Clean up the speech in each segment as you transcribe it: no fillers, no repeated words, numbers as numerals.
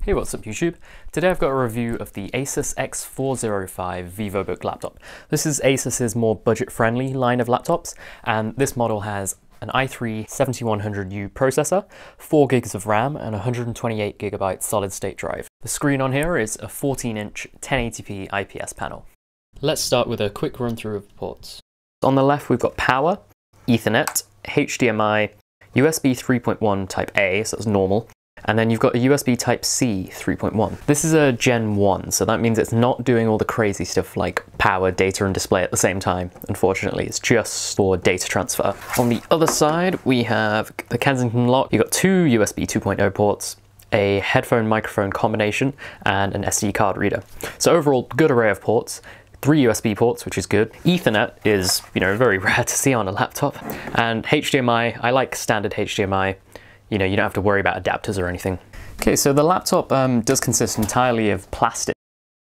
Hey, what's up YouTube? Today I've got a review of the Asus X405 Vivobook laptop. This is Asus's more budget-friendly line of laptops, and this model has an i3-7100U processor, 4 gigs of RAM, and 128 GB solid-state drive. The screen on here is a 14-inch 1080p IPS panel. Let's start with a quick run-through of the ports. On the left we've got power, Ethernet, HDMI, USB 3.1 Type A, so that's normal, and then you've got a USB Type-C 3.1. This is a Gen 1, so that means it's not doing all the crazy stuff like power, data, and display at the same time, unfortunately. It's just for data transfer. On the other side, we have the Kensington lock. You've got two USB 2.0 ports, a headphone-microphone combination, and an SD card reader. So overall, good array of ports. 3 USB ports, which is good. Ethernet is, very rare to see on a laptop. And HDMI, I like standard HDMI. You don't have to worry about adapters or anything. Okay, so the laptop does consist entirely of plastic.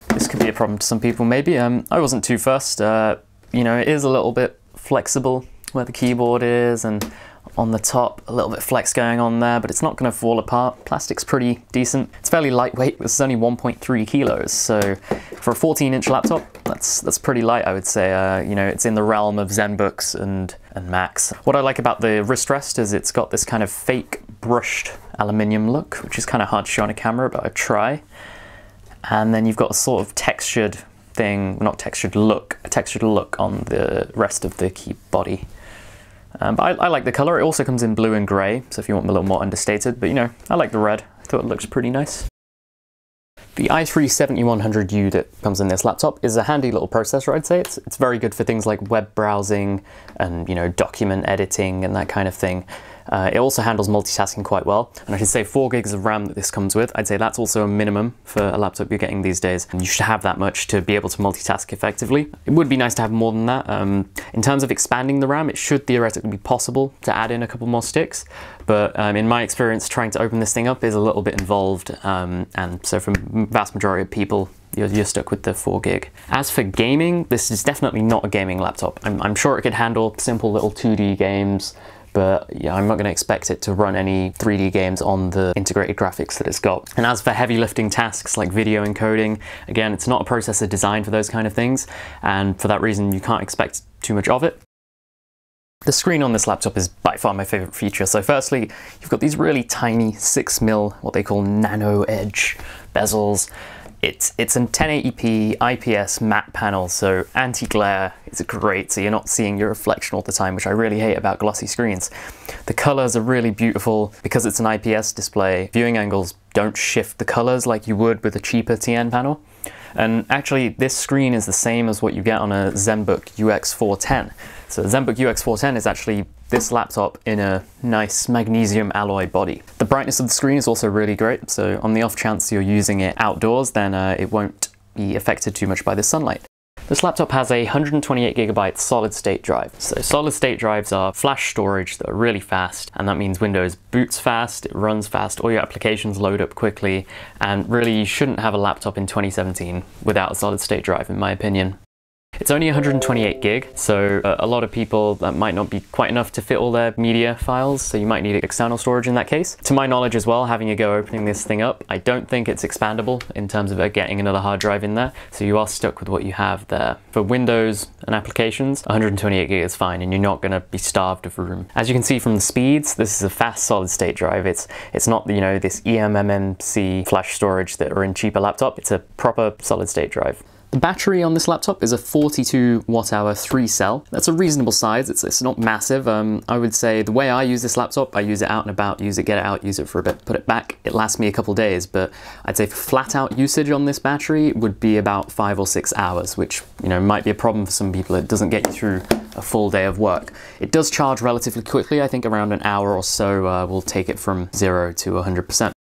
This could be a problem to some people, maybe. I wasn't too fussed. It is a little bit flexible where the keyboard is, and on the top, a little bit flex going on there, but it's not going to fall apart. Plastic's pretty decent. It's fairly lightweight. This is only 1.3 kilos, so for a 14-inch laptop, that's pretty light, I would say. It's in the realm of ZenBooks and Macs. What I like about the wrist rest is it's got this kind of fake brushed aluminium look, which is kind of hard to show on a camera, but I'd try. And then you've got a sort of textured thing, not textured look, a textured look on the rest of the key body. But I like the color. It also comes in blue and grey, so if you want a little more understated, but I like the red. I thought it looks pretty nice. The i3-7100U that comes in this laptop is a handy little processor, I'd say. It's very good for things like web browsing and, document editing and that kind of thing. It also handles multitasking quite well, and I should say 4 gigs of RAM that this comes with. I'd say that's also a minimum for a laptop you're getting these days, and you should have that much to be able to multitask effectively. It would be nice to have more than that. In terms of expanding the RAM, it should theoretically be possible to add in a couple more sticks, but in my experience, trying to open this thing up is a little bit involved, and so for the vast majority of people, you're stuck with the 4 gig. As for gaming, this is definitely not a gaming laptop. I'm sure it could handle simple little 2D games, but yeah, I'm not going to expect it to run any 3D games on the integrated graphics that it's got. And as for heavy lifting tasks like video encoding, again, it's not a processor designed for those kind of things, and for that reason you can't expect too much of it. The screen on this laptop is by far my favorite feature. So firstly, you've got these really tiny 6mm, what they call nano edge bezels. It's an 1080p IPS matte panel, so anti-glare is great, so you're not seeing your reflection all the time, which I really hate about glossy screens. The colors are really beautiful. Because it's an IPS display, viewing angles don't shift the colors like you would with a cheaper TN panel. And actually, this screen is the same as what you get on a ZenBook UX410. So the ZenBook UX410 is actually this laptop in a nice magnesium alloy body. The brightness of the screen is also really great, so on the off chance you're using it outdoors, then it won't be affected too much by the sunlight. This laptop has a 128 GB solid-state drive. So solid-state drives are flash storage that are really fast, and that means Windows boots fast, it runs fast, all your applications load up quickly, and really you shouldn't have a laptop in 2017 without a solid-state drive, in my opinion. It's only 128 gig, so a lot of people, that might not be quite enough to fit all their media files, so you might need external storage in that case. To my knowledge as well, having a go opening this thing up, I don't think it's expandable in terms of getting another hard drive in there, so you are stuck with what you have there. For Windows and applications, 128 gig is fine, and you're not going to be starved of room. As you can see from the speeds, this is a fast solid-state drive. It's not, this eMMC flash storage that are in cheaper laptop. It's a proper solid-state drive. The battery on this laptop is a 42 watt-hour 3-cell. That's a reasonable size. It's not massive. I would say the way I use this laptop, I use it out and about, use it, get it out, use it for a bit, put it back. It lasts me a couple days, but I'd say for flat-out usage on this battery would be about 5 or 6 hours, which might be a problem for some people. It doesn't get you through a full day of work. It does charge relatively quickly. I think around an hour or so will take it from 0 to 100%.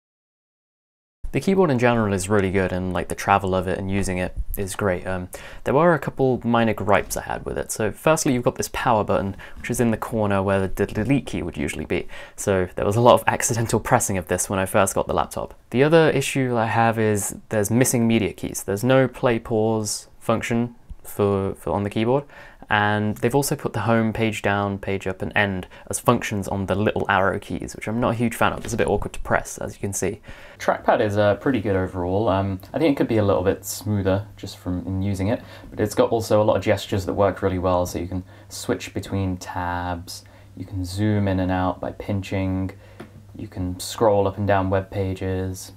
The keyboard in general is really good, and the travel of it and using it is great. There were a couple minor gripes I had with it. So firstly, you've got this power button, which is in the corner where the delete key would usually be. So there was a lot of accidental pressing of this when I first got the laptop. The other issue I have is there's missing media keys. There's no play pause function for on the keyboard, and they've also put the home, page down, page up, and end as functions on the little arrow keys, which I'm not a huge fan of. It's a bit awkward to press, as you can see. Trackpad is pretty good overall. I think it could be a little bit smoother just from using it, but it's got also a lot of gestures that work really well, so you can switch between tabs, you can zoom in and out by pinching, you can scroll up and down web pages.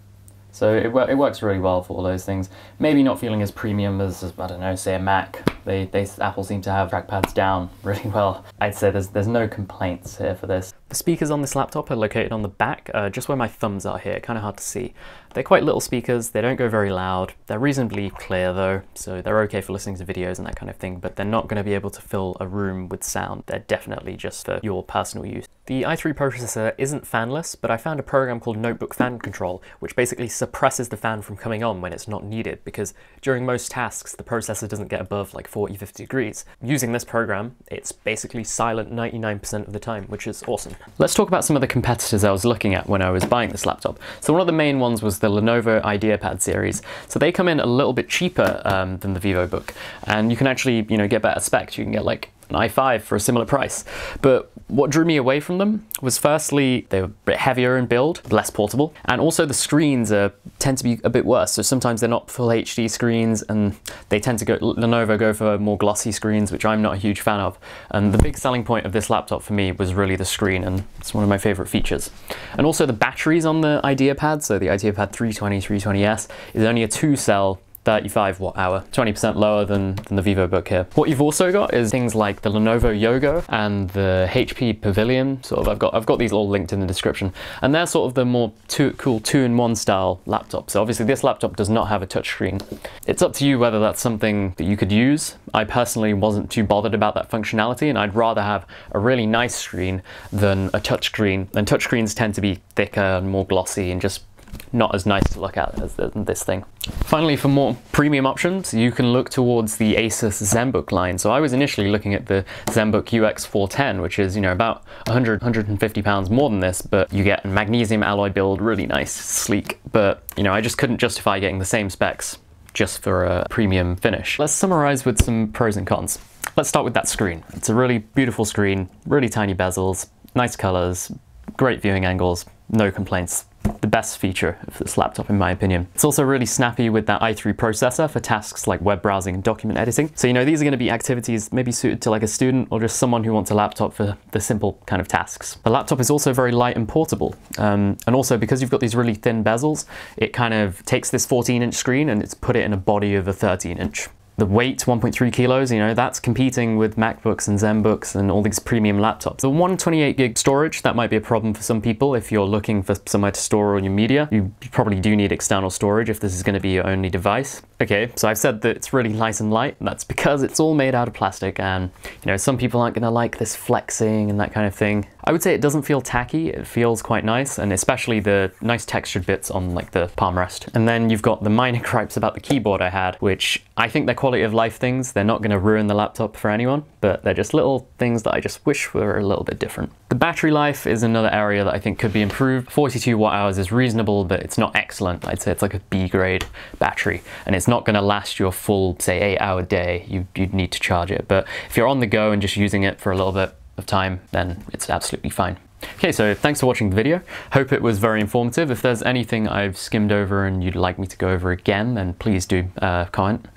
So it works really well for all those things. Maybe not feeling as premium as, I don't know, say a Mac. Apple seem to have trackpads down really well. I'd say there's no complaints here for this. The speakers on this laptop are located on the back, just where my thumbs are here, kind of hard to see. They're quite little speakers, they don't go very loud. They're reasonably clear though, so they're okay for listening to videos and that kind of thing, but they're not going to be able to fill a room with sound. They're definitely just for your personal use. The i3 processor isn't fanless, but I found a program called Notebook Fan Control, which basically suppresses the fan from coming on when it's not needed, because during most tasks, the processor doesn't get above like 40-50 degrees. Using this program, it's basically silent 99% of the time, which is awesome. Let's talk about some of the competitors I was looking at when I was buying this laptop. So one of the main ones was the Lenovo IdeaPad series. So they come in a little bit cheaper than the Vivobook, and you can actually, get better specs. You can get like an i5 for a similar price. But what drew me away from them was firstly, they were a bit heavier in build, less portable, and also the screens tend to be a bit worse. So sometimes they're not full HD screens, and they tend to Lenovo go for more glossy screens, which I'm not a huge fan of. And the big selling point of this laptop for me was really the screen, and it's one of my favorite features. And also the batteries on the IdeaPad, so the IdeaPad 320, 320S is only a 2-cell 35 watt hour, 20% lower than the Vivobook here. What you've also got is things like the Lenovo Yoga and the HP Pavilion. Sort of, I've got these all linked in the description, and they're sort of the more cool two-in-one style laptop. So obviously this laptop does not have a touchscreen. It's up to you whether that's something that you could use. I personally wasn't too bothered about that functionality, and I'd rather have a really nice screen than a touchscreen. And touchscreens tend to be thicker and more glossy and just not as nice to look at as this thing. Finally, for more premium options, you can look towards the Asus ZenBook line. So I was initially looking at the ZenBook UX410, which is, about 150 pounds more than this, but you get a magnesium alloy build, really nice, sleek. But, I just couldn't justify getting the same specs just for a premium finish. Let's summarize with some pros and cons. Let's start with that screen. It's a really beautiful screen, really tiny bezels, nice colors, great viewing angles, no complaints. The best feature of this laptop in my opinion. It's also really snappy with that i3 processor for tasks like web browsing and document editing. So these are going to be activities maybe suited to like a student or just someone who wants a laptop for the simple kind of tasks. The laptop is also very light and portable. And also because you've got these really thin bezels, it kind of takes this 14-inch screen and it's put it in a body of a 13-inch. The weight, 1.3 kilos, that's competing with MacBooks and ZenBooks and all these premium laptops. The 128 gig storage, that might be a problem for some people if you're looking for somewhere to store all your media. You probably do need external storage if this is going to be your only device. Okay, so I've said that it's really nice and light. That's because it's all made out of plastic, and some people aren't going to like this flexing and that kind of thing. I would say it doesn't feel tacky, it feels quite nice, and especially the nice textured bits on like the palm rest. And then you've got the minor gripes about the keyboard I had, which I think they're quality of life things. They're not going to ruin the laptop for anyone, but they're just little things that I just wish were a little bit different. The battery life is another area that I think could be improved. 42 watt hours is reasonable, but it's not excellent. I'd say it's like a B grade battery, and it's not going to last you a full, say, 8-hour day. You'd need to charge it, but if you're on the go and just using it for a little bit of time, then it's absolutely fine. Okay, so thanks for watching the video. Hope it was very informative. If there's anything I've skimmed over and you'd like me to go over again, then please do comment.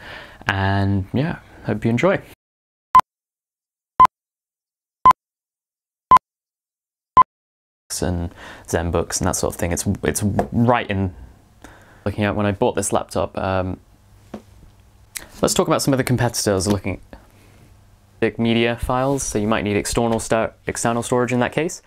And yeah, hope you enjoy. And ZenBooks and that sort of thing. It's right in looking at when I bought this laptop. Let's talk about some of the competitors looking at big media files. So you might need external storage in that case.